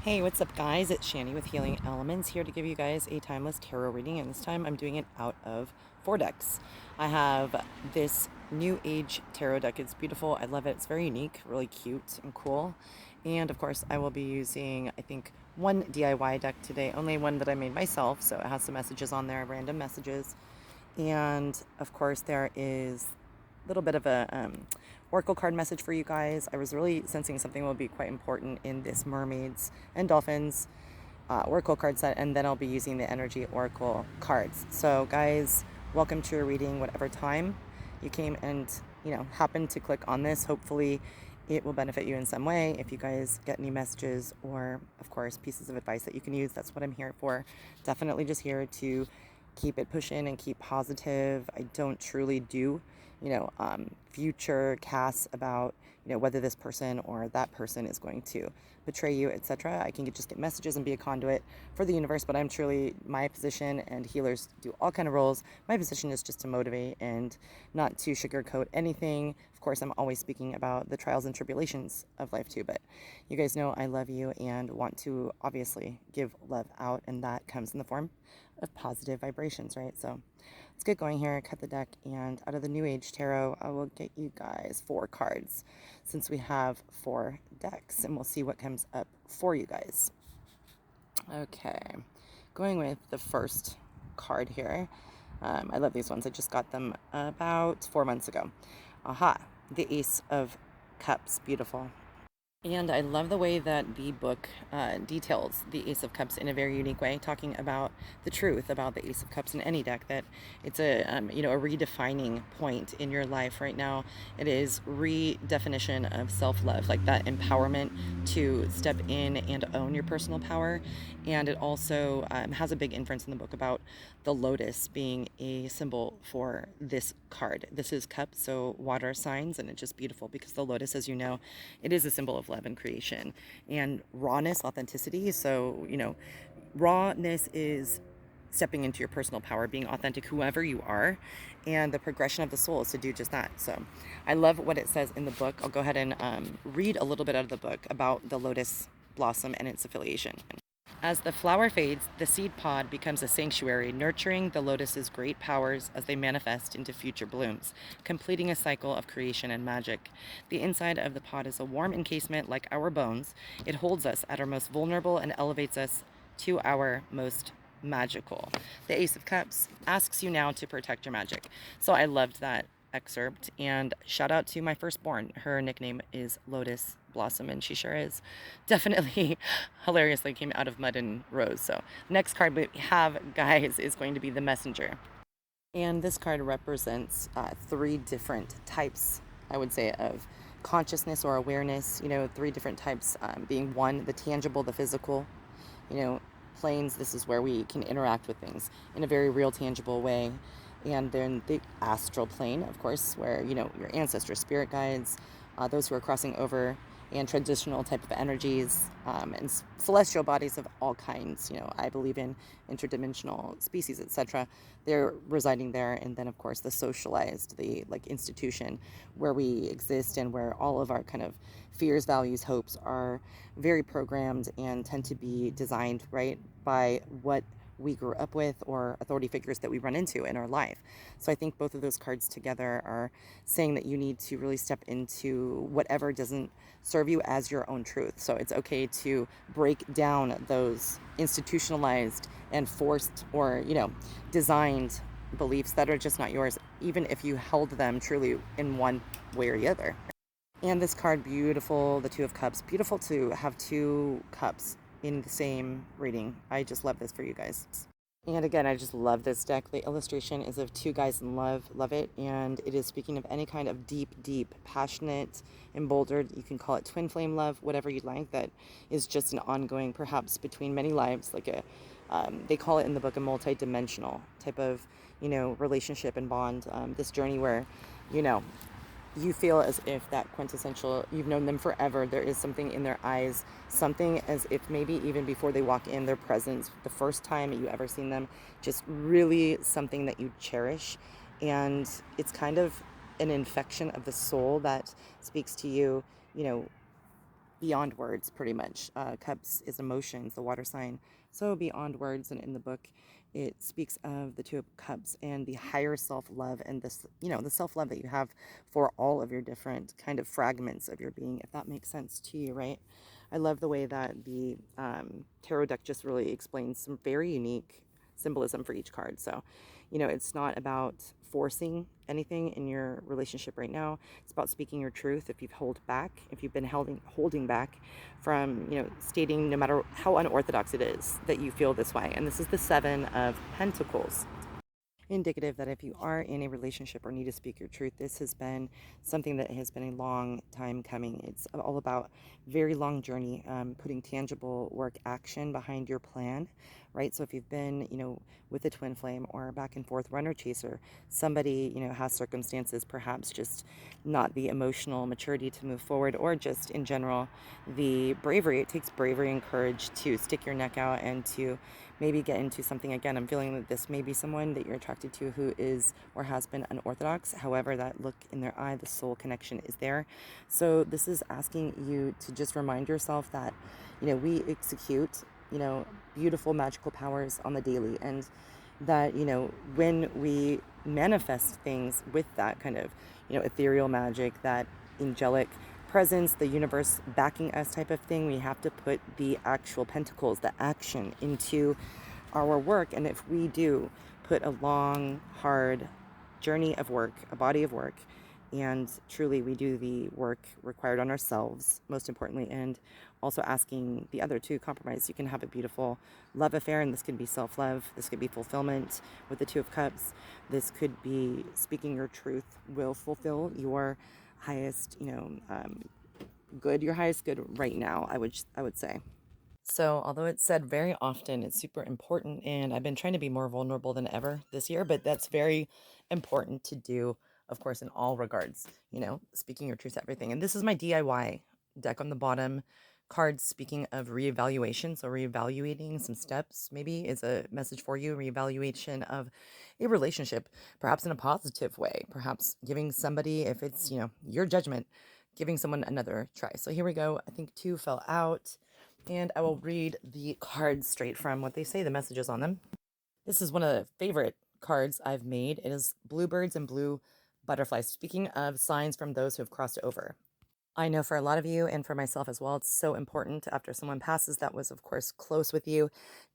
Hey, what's up, guys? It's Shani with Healing Elements here to give you guys a timeless tarot reading, and this time I'm doing it out of 4 decks. I have this New Age tarot deck. It's beautiful. I love it. It's very unique, really cute and cool. And of course, I will be using, I think, one DIY deck today, only one that I made myself, so it has some messages on there, random messages. And of course, there is a little bit of a oracle card message for you guys. I was really sensing something will be quite important in this Mermaids and Dolphins oracle card set, and then I'll be using the energy oracle cards. So guys, welcome to your reading, whatever time you came and happened to click on this. Hopefully it will benefit you in some way. If you guys get any messages or of course pieces of advice that you can use, that's what I'm here for. Definitely just here to keep it pushing and keep positive. I don't truly do future casts about whether this person or that person is going to betray you, etc. I can just get messages and be a conduit for the universe, but I'm truly, my position, and healers do all kind of roles, my position is just to motivate and not to sugarcoat anything. Of course, I'm always speaking about the trials and tribulations of life too, but you guys know I love you and want to obviously give love out, and that comes in the form of positive vibrations, right? So let's get going here. Cut the deck, and out of the New Age Tarot, I will get you guys 4 cards since we have 4 decks, and we'll see what comes up for you guys. Okay, going with the first card here. I love these ones. I just got them about 4 months ago. Aha, the Ace of Cups. Beautiful. And I love the way that the book details the Ace of Cups in a very unique way, talking about the truth about the Ace of Cups in any deck, that it's a redefining point in your life right now. It is redefinition of self-love, like that empowerment to step in and own your personal power. And it also has a big inference in the book about the lotus being a symbol for this card. This is cups, so water signs, and it's just beautiful because the lotus, as you know, it is a symbol of love and creation and rawness, authenticity. So rawness is stepping into your personal power, being authentic, whoever you are, and the progression of the soul is to do just that. So I love what it says in the book. I'll go ahead and read a little bit out of the book about the lotus blossom and its affiliation. As the flower fades, the seed pod becomes a sanctuary, nurturing the lotus's great powers as they manifest into future blooms, completing a cycle of creation and magic. The inside of the pod is a warm encasement like our bones. It holds us at our most vulnerable and elevates us to our most magical. The Ace of Cups asks you now to protect your magic. So I loved that excerpt, and shout out to my firstborn. Her nickname is Lotus Blossom, and she sure is. Definitely hilariously came out of mud and rose. So next card we have, guys, is going to be the Messenger, and this card represents 3 different types, I would say, of consciousness or awareness. 3 different types, being 1, the tangible, the physical, planes. This is where we can interact with things in a very real, tangible way. And then the astral plane, of course, where your ancestors, spirit guides, those who are crossing over, and traditional type of energies, and celestial bodies of all kinds. I believe in interdimensional species, etc. They're residing there. And then of course the socialized, the institution where we exist, and where all of our kind of fears, values, hopes are very programmed and tend to be designed right by what we grew up with or authority figures that we run into in our life. So I think both of those cards together are saying that you need to really step into whatever doesn't serve you as your own truth. So it's okay to break down those institutionalized and forced or designed beliefs that are just not yours, even if you held them truly in one way or the other. And this card, beautiful, the 2 of Cups. Beautiful to have 2 cups in the same reading. I just love this for you guys. And again, I just love this deck. The illustration is of 2 guys in love. Love it. And it is speaking of any kind of deep, passionate, emboldened, you can call it twin flame love, whatever you'd like, that is just an ongoing, perhaps between many lives, like they call it in the book a multi-dimensional type of, relationship and bond. This journey where, you feel as if that quintessential, you've known them forever. There is something in their eyes, something as if maybe even before they walk in, their presence, the first time you ever seen them, just really something that you cherish. And it's kind of an infection of the soul that speaks to you, beyond words, pretty much. Cups is emotions, the water sign. So beyond words, and in the book, it speaks of the Two of Cups and the higher self-love and this, the self-love that you have for all of your different kind of fragments of your being, if that makes sense to you, right? I love the way that the tarot deck just really explains some very unique symbolism for each card. So, it's not about forcing anything in your relationship right now. It's about speaking your truth. If you've held back, if you've been holding back from, stating, no matter how unorthodox it is, that you feel this way. And this is the Seven of Pentacles, indicative that if you are in a relationship or need to speak your truth, this has been something that has been a long time coming. It's all about very long journey, putting tangible work action behind your plan, right? So if you've been, with a twin flame or back and forth runner chaser, somebody, has circumstances, perhaps just not the emotional maturity to move forward, or just in general, the bravery. It takes bravery and courage to stick your neck out and to maybe get into something again. I'm feeling that this may be someone that you're attracted to who is or has been unorthodox. However, that look in their eye, the soul connection is there. So this is asking you to just remind yourself that, we execute, beautiful magical powers on the daily, and that, when we manifest things with that kind of, ethereal magic, that angelic presence, the universe backing us type of thing, we have to put the actual pentacles, the action, into our work. And if we do put a long, hard journey of work, a body of work, and truly we do the work required on ourselves, most importantly, and also asking the other to compromise, you can have a beautiful love affair. And this could be self-love, this could be fulfillment with the Two of Cups, this could be speaking your truth will fulfill your highest, good, your highest good right now, I would say. So, although it's said very often, it's super important, and I've been trying to be more vulnerable than ever this year, but that's very important to do, of course, in all regards, speaking your truth to everything. And this is my DIY deck on the bottom. Cards speaking of reevaluation. So, reevaluating some steps maybe is a message for you. Reevaluation of a relationship, perhaps in a positive way, perhaps giving somebody, if it's, your judgment, giving someone another try. So, here we go. I think two fell out. And I will read the cards straight from what they say, the messages on them. This is one of the favorite cards I've made. It is bluebirds and blue butterflies. Speaking of signs from those who have crossed over. I know for a lot of you, and for myself as well, it's so important after someone passes that was, of course, close with you,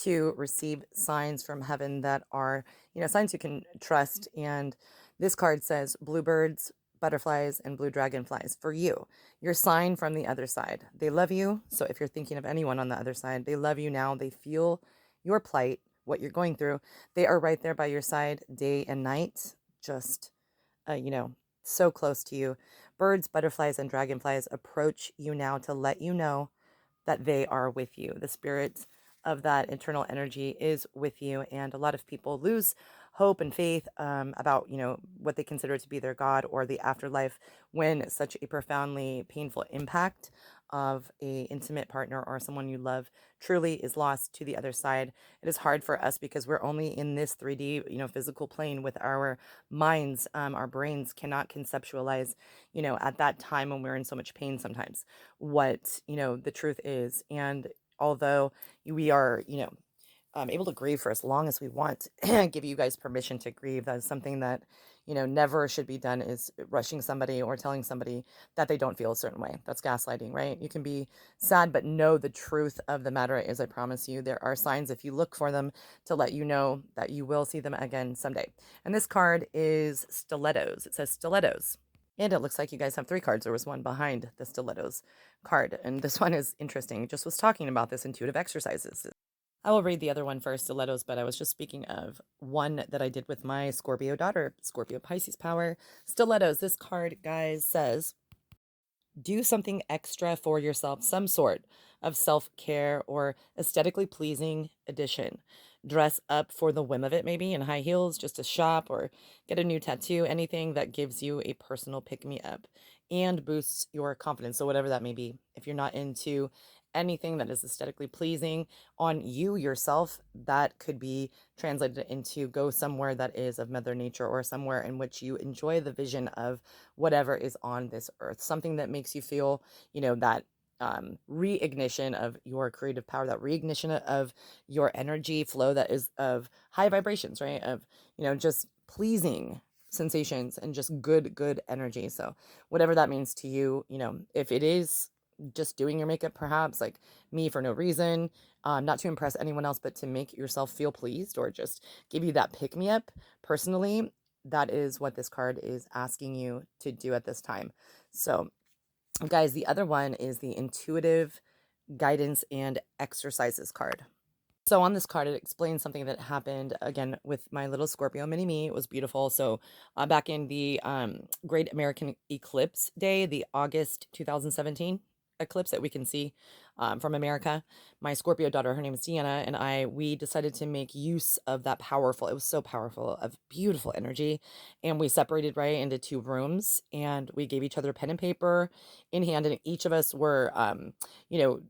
to receive signs from heaven that are, signs you can trust. And this card says bluebirds, butterflies, and blue dragonflies for you. Your sign from the other side. They love you. So if you're thinking of anyone on the other side, they love you now. They feel your plight, what you're going through. They are right there by your side day and night, just, so close to you. Birds, butterflies, and dragonflies approach you now to let you know that they are with you. The spirit of that internal energy is with you. And a lot of people lose hope and faith about, what they consider to be their God or the afterlife, when such a profoundly painful impact of a intimate partner or someone you love truly is lost to the other side. It is hard for us because we're only in this 3D, physical plane with our minds. Our brains cannot conceptualize, at that time when we're in so much pain sometimes, what, the truth is. And although we are, able to grieve for as long as we want, give you guys permission to grieve. That is something that, never should be done, is rushing somebody or telling somebody that they don't feel a certain way. That's gaslighting, right? You can be sad, but know the truth of the matter is, I promise you, there are signs if you look for them to let you know that you will see them again someday. And this card is stilettos. It says stilettos. And it looks like you guys have three cards. There was one behind the stilettos card. And this one is interesting. Just was talking about this intuitive exercises. I will read the other one first, stilettos, but I was just speaking of one that I did with my Scorpio daughter, Scorpio Pisces power. Stilettos. This card, guys, says, do something extra for yourself, some sort of self-care or aesthetically pleasing addition. Dress up for the whim of it, maybe in high heels, just to shop, or get a new tattoo, anything that gives you a personal pick-me-up and boosts your confidence. So whatever that may be, if you're not into anything that is aesthetically pleasing on you yourself, that could be translated into go somewhere that is of Mother Nature, or somewhere in which you enjoy the vision of whatever is on this earth, something that makes you feel, that reignition of your creative power, that reignition of your energy flow that is of high vibrations, right? Of, just pleasing sensations and just good energy. So whatever that means to you, if it is just doing your makeup, perhaps like me for no reason, not to impress anyone else, but to make yourself feel pleased or just give you that pick me up personally, that is what this card is asking you to do at this time. So guys, the other one is the intuitive guidance and exercises card. So on this card, it explains something that happened again with my little Scorpio mini me. It was beautiful. So back in the Great American Eclipse Day, the August 2017 eclipse that we can see from America, my Scorpio daughter, her name is Deanna, and we decided to make use of that powerful, it was so powerful, of beautiful energy. And we separated right into two rooms, and we gave each other pen and paper in hand, and each of us were,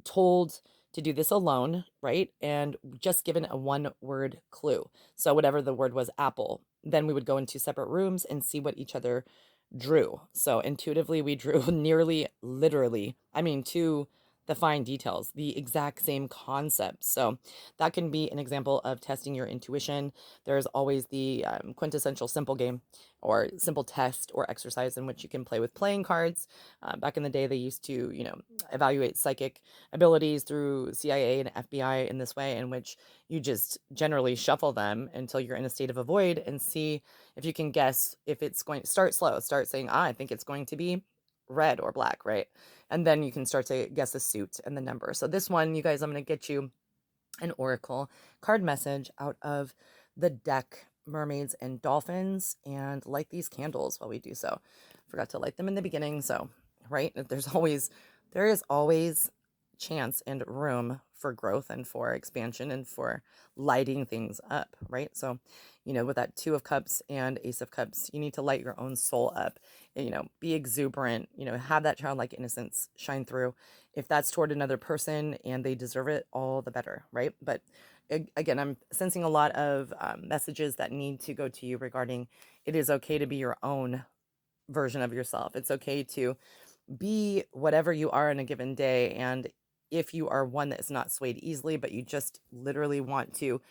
told to do this alone, right? And just given a one word clue. So, whatever the word was, apple, then we would go into separate rooms and see what each other drew. So, intuitively, we drew nearly literally, to the fine details, the exact same concept. So, that can be an example of testing your intuition. There's always the quintessential simple game or simple test or exercise in which you can play with playing cards. Back in the day, they used to, evaluate psychic abilities through CIA and FBI in this way, in which you just generally shuffle them until you're in a state of a void and see if you can guess if it's going to start slow. Start saying, I think it's going to be red or black, right? And then you can start to guess the suit and the number. So this one, you guys, I'm going to get you an oracle card message out of the deck Mermaids and Dolphins, and light these candles while we do so. Forgot to light them in the beginning, so right, there is always chance and room for growth and for expansion and for lighting things up, right? So, with that Two of Cups and Ace of Cups, you need to light your own soul up, and, be exuberant, have that childlike innocence shine through. If that's toward another person and they deserve it, all the better, right? But again, I'm sensing a lot of messages that need to go to you regarding it is okay to be your own version of yourself. It's okay to be whatever you are in a given day. And if you are one that is not swayed easily, but you just literally want to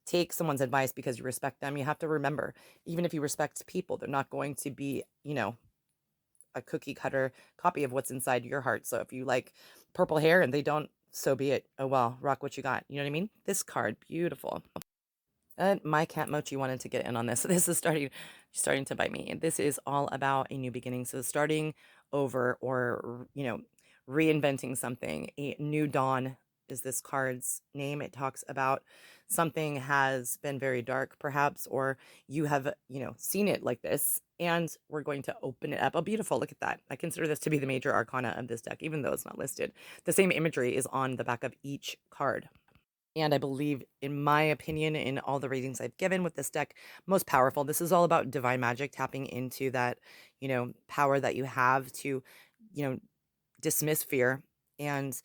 take someone's advice because you respect them, you have to remember, even if you respect people, they're not going to be, a cookie cutter copy of what's inside your heart. So if you like purple hair and they don't, so be it. Oh well, rock what you got. You know what I mean? This card, beautiful. And my cat Mochi wanted to get in on this. This is starting to bite me. This is all about a new beginning. So starting over, or reinventing something. A new dawn is this card's name. It talks about something has been very dark, perhaps, or you have, seen it like this, and we're going to open it up. Oh, beautiful. Look at that. I consider this to be the major arcana of this deck, even though it's not listed. The same imagery is on the back of each card. And I believe, in my opinion, in all the readings I've given with this deck, most powerful. This is all about divine magic, tapping into that, power that you have to, dismiss fear. And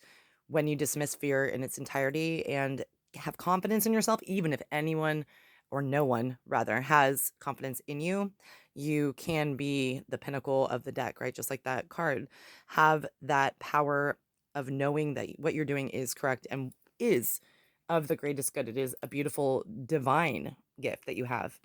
when you dismiss fear in its entirety and have confidence in yourself, even if anyone or no one rather has confidence in you, you can be the pinnacle of the deck, right? Just like that card, have that power of knowing that what you're doing is correct and is of the greatest good. It is a beautiful divine gift that you have.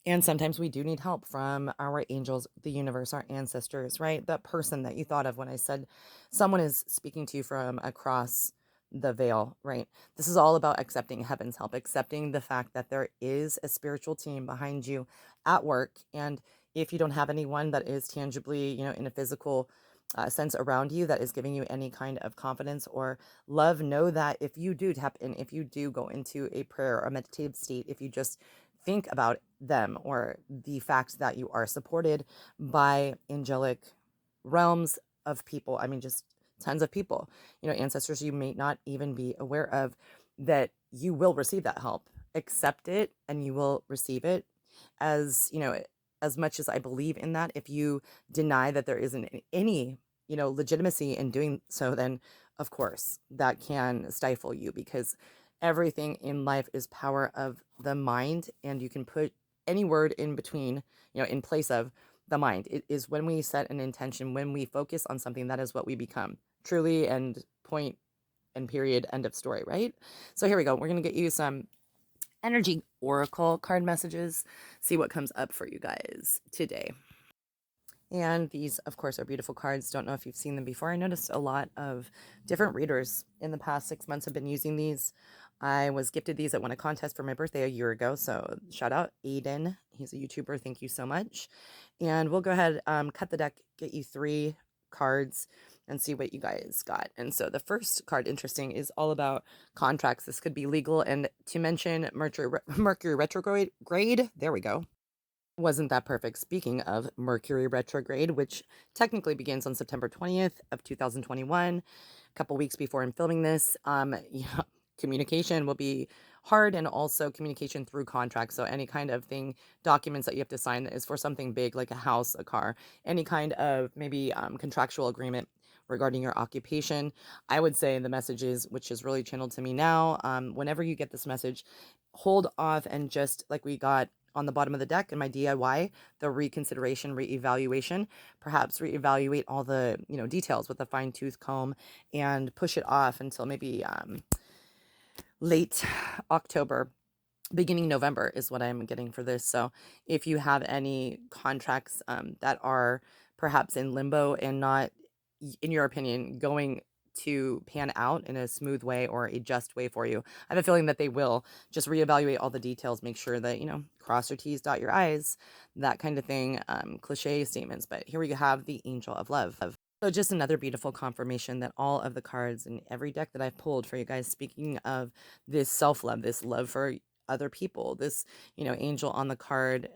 And sometimes we do need help from our angels, the universe, our ancestors, right? That person that you thought of when I said someone is speaking to you from across the veil, right? This is all about accepting heaven's help, accepting the fact that there is a spiritual team behind you at work. And if you don't have anyone that is tangibly, in a physical sense around you that is giving you any kind of confidence or love, know that if you do tap in, if you do go into a prayer or meditative state, if you just think about them or the fact that you are supported by angelic realms of people, just tons of people, ancestors you may not even be aware of, that you will receive that help. Accept it and you will receive it. As much as I believe in that, if you deny that there isn't any, legitimacy in doing so, then of course that can stifle you, because everything in life is power of the mind, and you can put any word in between, in place of the mind. It is when we set an intention, when we focus on something, that is what we become. truly, and point and period, end of story, right? So here we go. We're going to get you some energy oracle card messages, see what comes up for you guys today. And these, of course, are beautiful cards. Don't know if you've seen them before. I noticed a lot of different readers in the past 6 months have been using these. I was gifted these at one a contest for my birthday a year ago. So shout out Aiden. He's a YouTuber. Thank you so much. And we'll go ahead, cut the deck, get you 3 cards and see what you guys got. And so the first card, interesting, is all about contracts. This could be legal. And to mention Mercury retrograde, there we go. Wasn't that perfect? Speaking of Mercury retrograde, which technically begins on September 20th of 2021, a couple weeks before I'm filming this, yeah, communication will be hard, and also communication through contracts. So any kind of thing, documents that you have to sign that is for something big like a house, a car, any kind of maybe contractual agreement regarding your occupation. I would say the messages, which is really channeled to me now, whenever you get this message, hold off and just like we got on the bottom of the deck in my DIY, the reconsideration, reevaluation, perhaps reevaluate all the, details with a fine tooth comb and push it off until maybe late October, beginning November is what I'm getting for this. So if you have any contracts that are perhaps in limbo and not, in your opinion, going to pan out in a smooth way or a just way for you, I have a feeling that they will. Just reevaluate all the details, make sure that, cross your T's, dot your I's, that kind of thing, cliche statements. But here we have the Angel of Love. So just another beautiful confirmation that all of the cards in every deck that I've pulled for you guys, speaking of this self-love, this love for other people, this, angel on the card,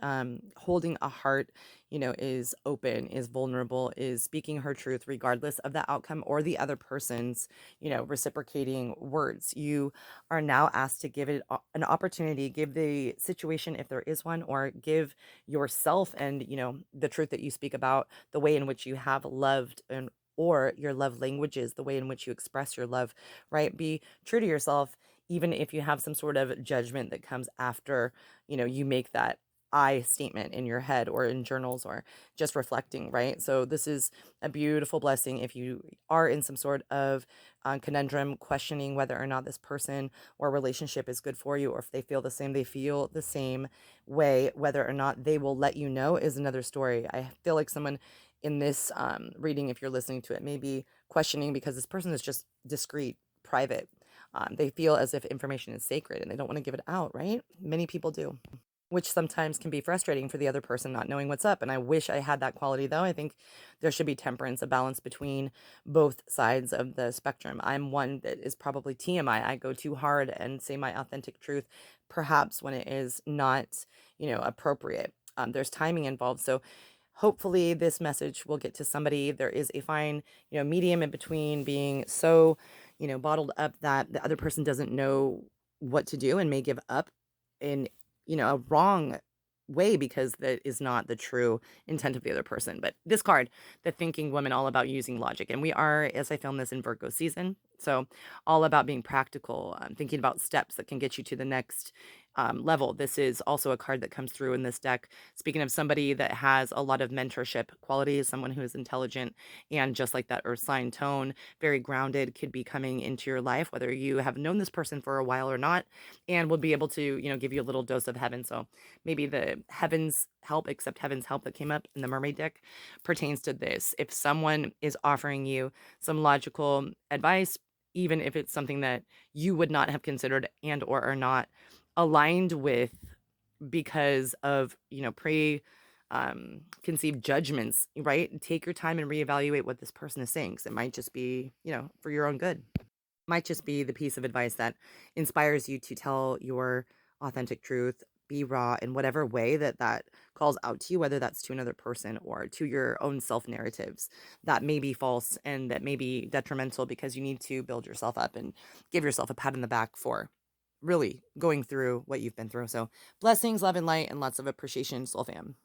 holding a heart, is open, is vulnerable, is speaking her truth regardless of the outcome or the other person's, reciprocating words. You are now asked to give it an opportunity, give the situation, if there is one, or give yourself and, the truth that you speak about, the way in which you have loved, and or your love languages, the way in which you express your love, right? Be true to yourself, even if you have some sort of judgment that comes after, you make that I statement in your head or in journals or just reflecting, right? So this is a beautiful blessing if you are in some sort of conundrum, questioning whether or not this person or relationship is good for you, or if they feel the same way, whether or not they will let you know is another story. I feel like someone in this reading, if you're listening to it, may be questioning because this person is just discreet, private. They feel as if information is sacred and they don't want to give it out, right? Many people do, which sometimes can be frustrating for the other person not knowing what's up. And I wish I had that quality, though. I think there should be temperance, a balance between both sides of the spectrum. I'm one that is probably TMI. I go too hard and say my authentic truth, perhaps when it is not, appropriate. There's timing involved. So hopefully this message will get to somebody. There is a fine, medium in between being so, bottled up that the other person doesn't know what to do and may give up in, a wrong way because that is not the true intent of the other person. But this card, the thinking woman, all about using logic. And we are, as I film this, in Virgo season. So all about being practical, thinking about steps that can get you to the next level. This is also a card that comes through in this deck. Speaking of somebody that has a lot of mentorship qualities, someone who is intelligent and just like that earth sign tone, very grounded, could be coming into your life, whether you have known this person for a while or not, and will be able to, give you a little dose of heaven. So maybe the heaven's help, except heaven's help that came up in the mermaid deck, pertains to this. If someone is offering you some logical advice, even if it's something that you would not have considered and or are not aligned with because of, pre conceived judgments, right? Take your time and reevaluate what this person is saying, because it might just be, for your own good. Might just be the piece of advice that inspires you to tell your authentic truth, be raw in whatever way that calls out to you, whether that's to another person or to your own self narratives that may be false and that may be detrimental, because you need to build yourself up and give yourself a pat on the back for really going through what you've been through. So blessings, love, and light, and lots of appreciation, soul fam.